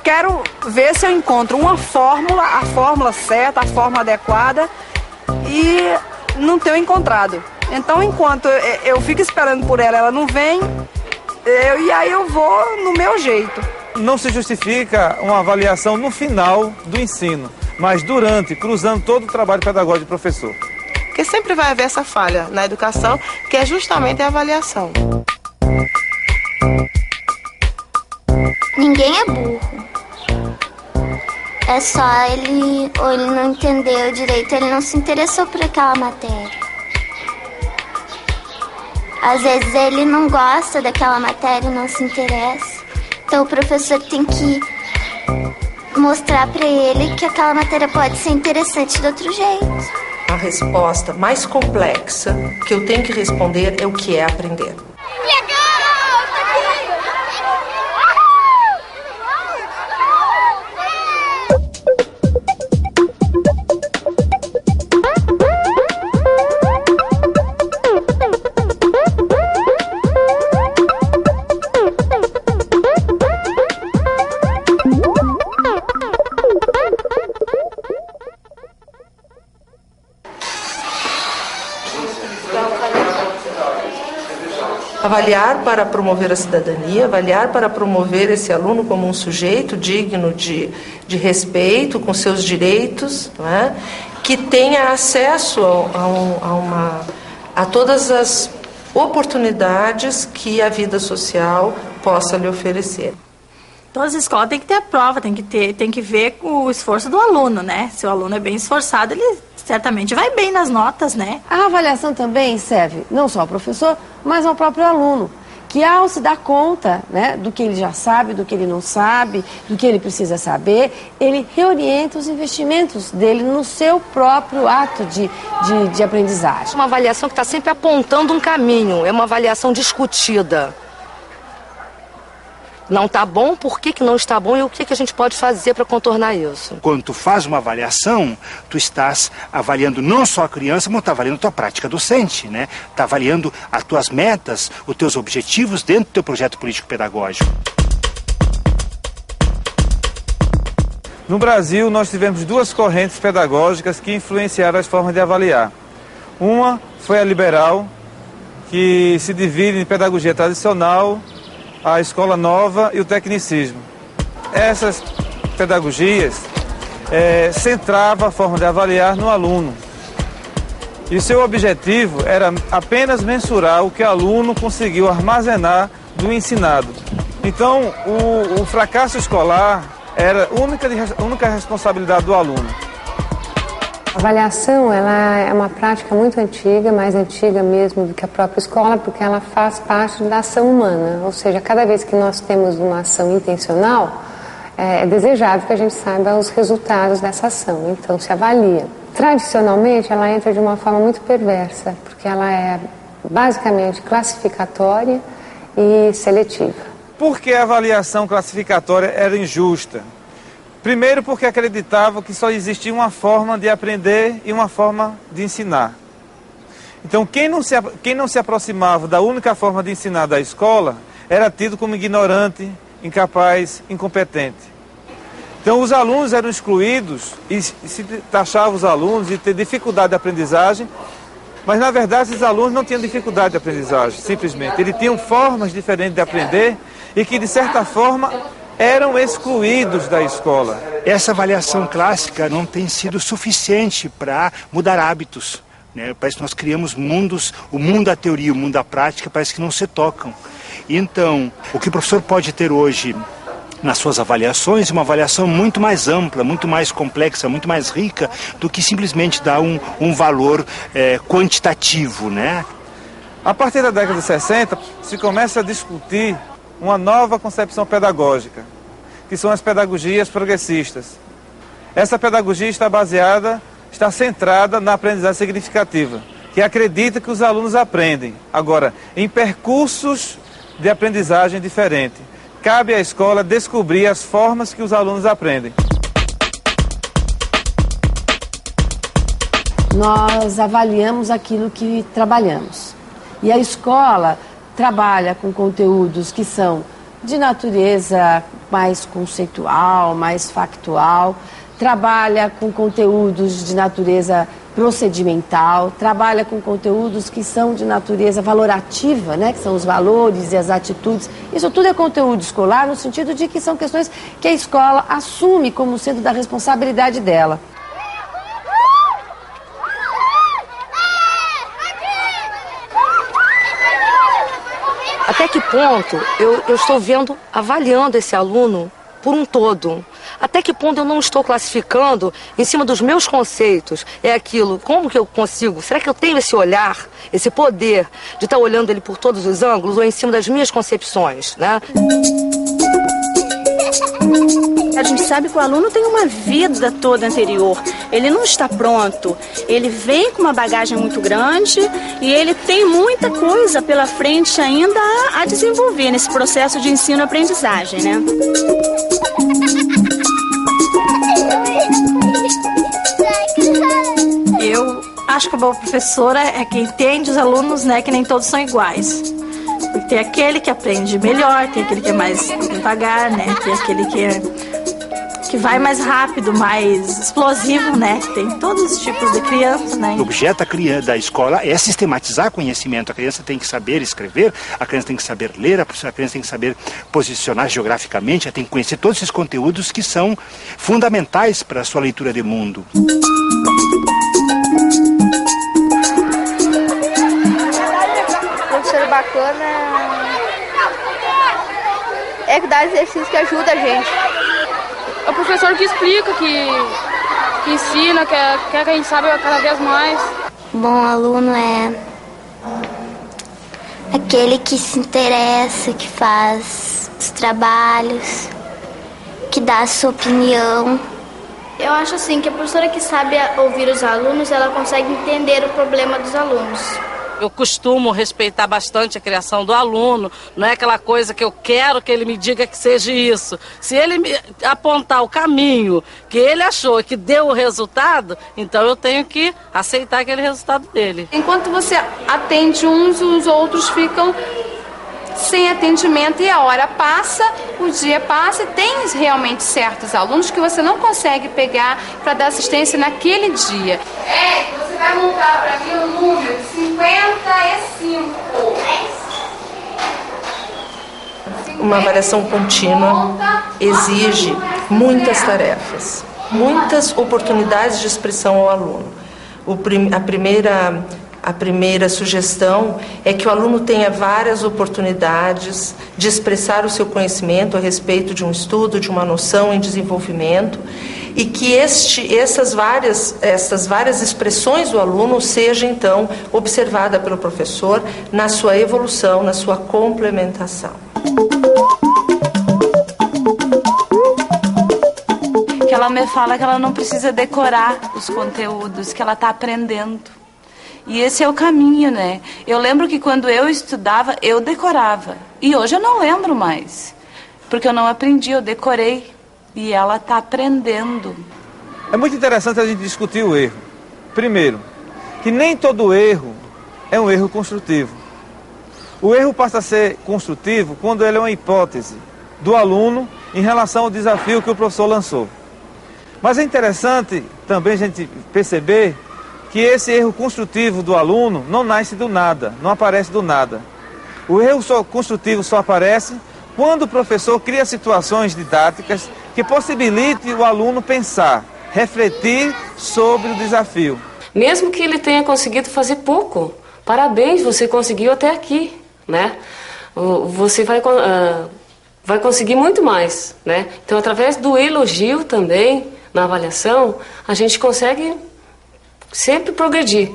quero ver se eu encontro uma fórmula, a fórmula certa, a fórmula adequada, e não tenho encontrado. Então, enquanto eu fico esperando por ela, ela não vem, e aí eu vou no meu jeito. Não se justifica uma avaliação no final do ensino, mas durante, cruzando todo o trabalho pedagógico do professor. Porque sempre vai haver essa falha na educação, que é justamente a avaliação. Ninguém é burro. É só ele não entendeu direito, ele não se interessou por aquela matéria. Às vezes ele não gosta daquela matéria, não se interessa. Então o professor tem que mostrar para ele que aquela matéria pode ser interessante de outro jeito. A resposta mais complexa que eu tenho que responder é o que é aprender. Avaliar para promover a cidadania, avaliar para promover esse aluno como um sujeito digno de respeito, com seus direitos, não é? Que tenha acesso a todas as oportunidades que a vida social possa lhe oferecer. Todas as escolas têm que ter a prova, tem que ver o esforço do aluno, né? Se o aluno é bem esforçado, ele certamente vai bem nas notas, né? A avaliação também serve não só ao professor, mas ao próprio aluno, que ao se dar conta, né, do que ele já sabe, do que ele não sabe, do que ele precisa saber, ele reorienta os investimentos dele no seu próprio ato de aprendizagem. Uma avaliação que está sempre apontando um caminho, é uma avaliação discutida. Não está bom, por que não está bom e o que a gente pode fazer para contornar isso? Quando tu faz uma avaliação, tu estás avaliando não só a criança, mas está avaliando a tua prática docente, né? Está avaliando as tuas metas, os teus objetivos dentro do teu projeto político-pedagógico. No Brasil, nós tivemos duas correntes pedagógicas que influenciaram as formas de avaliar. Uma foi a liberal, que se divide em pedagogia tradicional, a escola nova e o tecnicismo. Essas pedagogias centravam a forma de avaliar no aluno. E seu objetivo era apenas mensurar o que o aluno conseguiu armazenar do ensinado. Então, o fracasso escolar era única responsabilidade do aluno. A avaliação, ela é uma prática muito antiga, mais antiga mesmo do que a própria escola, porque ela faz parte da ação humana. Ou seja, cada vez que nós temos uma ação intencional, é desejável que a gente saiba os resultados dessa ação. Então, se avalia. Tradicionalmente, ela entra de uma forma muito perversa, porque ela é basicamente classificatória e seletiva. Por que a avaliação classificatória era injusta? Primeiro, porque acreditava que só existia uma forma de aprender e uma forma de ensinar. Então, quem não se aproximava da única forma de ensinar da escola era tido como ignorante, incapaz, incompetente. Então, os alunos eram excluídos e se taxava os alunos de ter dificuldade de aprendizagem, mas, na verdade, esses alunos não tinham dificuldade de aprendizagem, simplesmente. Eles tinham formas diferentes de aprender e que, de certa forma, eram excluídos da escola. Essa avaliação clássica não tem sido suficiente para mudar hábitos, né? Parece que nós criamos mundos, o mundo da teoria e o mundo da prática parece que não se tocam. Então, o que o professor pode ter hoje nas suas avaliações é uma avaliação muito mais ampla, muito mais complexa, muito mais rica do que simplesmente dar um valor quantitativo, né? A partir da década de 60, se começa a discutir uma nova concepção pedagógica, que são as pedagogias progressistas. Essa pedagogia está centrada na aprendizagem significativa, que acredita que os alunos aprendem, agora, em percursos de aprendizagem diferentes. Cabe à escola descobrir as formas que os alunos aprendem. Nós avaliamos aquilo que trabalhamos. E a escola trabalha com conteúdos que são de natureza mais conceitual, mais factual, trabalha com conteúdos de natureza procedimental, trabalha com conteúdos que são de natureza valorativa, né, que são os valores e as atitudes. Isso tudo é conteúdo escolar no sentido de que são questões que a escola assume como sendo da responsabilidade dela. Até que ponto eu estou avaliando esse aluno por um todo? Até que ponto eu não estou classificando em cima dos meus conceitos? É aquilo, como que eu consigo? Será que eu tenho esse olhar, esse poder de estar olhando ele por todos os ângulos ou em cima das minhas concepções, né? A gente sabe que o aluno tem uma vida toda anterior. Ele não está pronto. Ele vem com uma bagagem muito grande e ele tem muita coisa pela frente ainda a desenvolver nesse processo de ensino-aprendizagem, né? Eu acho que a boa professora é quem entende os alunos, né, que nem todos são iguais. Porque tem aquele que aprende melhor, tem aquele que é mais devagar, né, tem aquele que vai mais rápido, mais explosivo, né, tem todos os tipos de criança, né. O objeto da escola é sistematizar conhecimento. A criança tem que saber escrever, a criança tem que saber ler, a criança tem que saber posicionar geograficamente, ela tem que conhecer todos esses conteúdos que são fundamentais para a sua leitura de mundo. Professor bacana é que dá exercício que ajuda a gente. É o professor que explica, que ensina, quer que a gente saiba cada vez mais. Bom aluno é aquele que se interessa, que faz os trabalhos, que dá a sua opinião. Eu acho assim que a professora que sabe ouvir os alunos, ela consegue entender o problema dos alunos. Eu costumo respeitar bastante a criação do aluno, não é aquela coisa que eu quero que ele me diga que seja isso. Se ele me apontar o caminho que ele achou que deu o resultado, então eu tenho que aceitar aquele resultado dele. Enquanto você atende uns, os outros ficam sem atendimento e a hora passa, o dia passa e tem realmente certos alunos que você não consegue pegar para dar assistência naquele dia. Você vai montar para mim o número 55. Uma avaliação contínua exige muitas tarefas, muitas oportunidades de expressão ao aluno. A primeira sugestão é que o aluno tenha várias oportunidades de expressar o seu conhecimento a respeito de um estudo, de uma noção em desenvolvimento, e que essas várias expressões do aluno seja, então, observada pelo professor na sua evolução, na sua complementação. Que ela me fala que ela não precisa decorar os conteúdos, que ela está aprendendo. E esse é o caminho, né? Eu lembro que quando eu estudava, eu decorava. E hoje eu não lembro mais. Porque eu não aprendi, eu decorei. E ela está aprendendo. É muito interessante a gente discutir o erro. Primeiro, que nem todo erro é um erro construtivo. O erro passa a ser construtivo quando ele é uma hipótese do aluno em relação ao desafio que o professor lançou. Mas é interessante também a gente perceber que esse erro construtivo do aluno não nasce do nada, não aparece do nada. O erro construtivo só aparece quando o professor cria situações didáticas que possibilitem o aluno pensar, refletir sobre o desafio. Mesmo que ele tenha conseguido fazer pouco, parabéns, você conseguiu até aqui, né? Você vai conseguir muito mais, né? Então, através do elogio também, na avaliação, a gente consegue sempre progredir.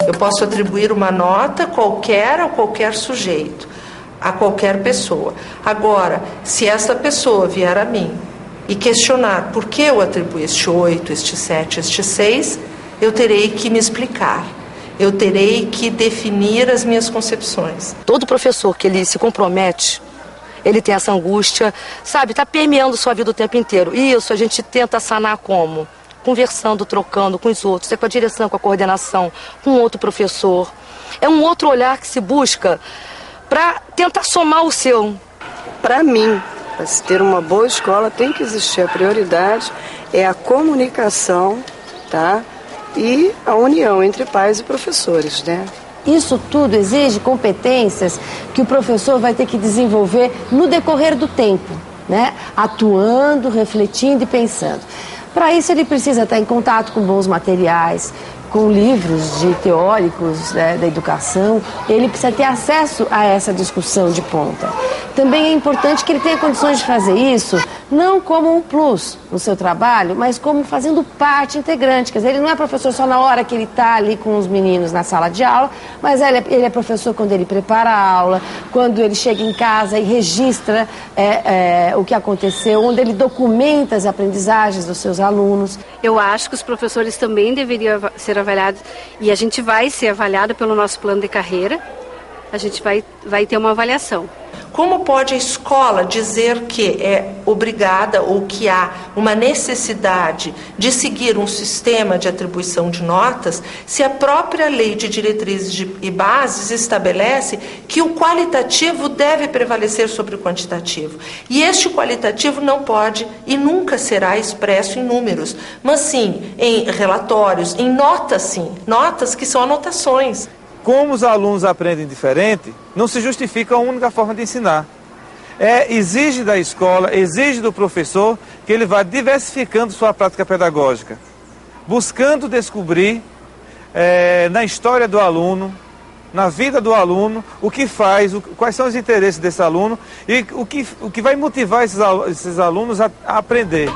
Eu posso atribuir uma nota qualquer a qualquer sujeito, a qualquer pessoa. Agora, se essa pessoa vier a mim e questionar por que eu atribuo este 8, este 7, este 6, eu terei que me explicar. Eu terei que definir as minhas concepções. Todo professor que ele se compromete, ele tem essa angústia, sabe, está permeando sua vida o tempo inteiro. Isso a gente tenta sanar como? conversando, trocando com os outros, é com a direção, com a coordenação, com outro professor. É um outro olhar que se busca para tentar somar o seu. Para mim, para se ter uma boa escola, tem que existir a prioridade, é a comunicação, tá? E a união entre pais e professores, né? Isso tudo exige competências que o professor vai ter que desenvolver no decorrer do tempo, né? Atuando, refletindo e pensando. Para isso ele precisa estar em contato com bons materiais, com livros de teóricos, né, da educação. Ele precisa ter acesso a essa discussão de ponta. Também é importante que ele tenha condições de fazer isso, não como um plus no seu trabalho, mas como fazendo parte integrante. Quer dizer, ele não é professor só na hora que ele está ali com os meninos na sala de aula, mas ele é professor quando ele prepara a aula, quando ele chega em casa e registra o que aconteceu, onde ele documenta as aprendizagens dos seus alunos. Eu acho que os professores também deveriam ser avaliados, e a gente vai ser avaliado pelo nosso plano de carreira, a gente vai ter uma avaliação. Como pode a escola dizer que é obrigada ou que há uma necessidade de seguir um sistema de atribuição de notas se a própria lei de diretrizes e bases estabelece que o qualitativo deve prevalecer sobre o quantitativo? E este qualitativo não pode e nunca será expresso em números, mas sim em relatórios, em notas sim, notas que são anotações. Como os alunos aprendem diferente, não se justifica a única forma de ensinar. Exige da escola, exige do professor que ele vá diversificando sua prática pedagógica, buscando descobrir na história do aluno, na vida do aluno, o que faz, quais são os interesses desse aluno e o que vai motivar esses alunos a aprender.